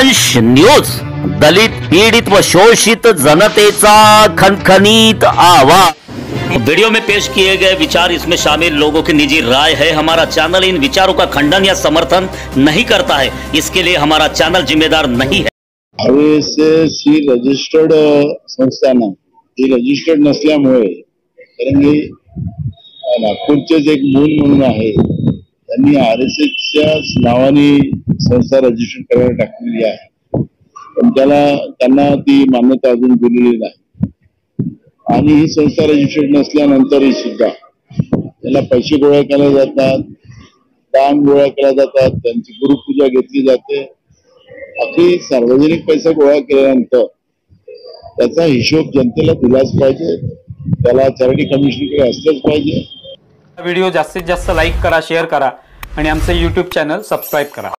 वंश न्यूज, दलित पीड़ित व शोषित जनतेचा खनखनीत आवाज। वीडियो में पेश किए गए विचार इसमें शामिल लोगों की निजी राय है। हमारा चैनल इन विचारों का खंडन या समर्थन नहीं करता है, इसके लिए हमारा चैनल जिम्मेदार नहीं है। RSS ही रजिस्टर्ड संस्था ना, ही रजिस्टर्ड नसल्यामुळे, कारण की नागपूरचेच एक मूल म्हणून आहे, त्यांनी RSSच्या नावाने संस्था रजिस्टर करायला टाकलेली आहे, पण त्यांना ती मान्यता अजून दिलेली नाही। आणि ही संस्था रजिस्टर्ड नसल्यानंतरही सुद्धा त्याला पैसे गोळा केले जातात, दान गोळा केला जातात, त्यांची गुरुपूजा घेतली जाते। अगदी सार्वजनिक पैसा गोळा केल्यानंतर त्याचा हिशोब जनतेला दिलाच पाहिजे, त्याला चॅरिटी कमिशनकडे असलंच पाहिजे। व्हिडिओ जास्तीत जास्त लाईक करा, शेअर करा आणि आमचे YouTube चॅनल सबस्क्राइब करा।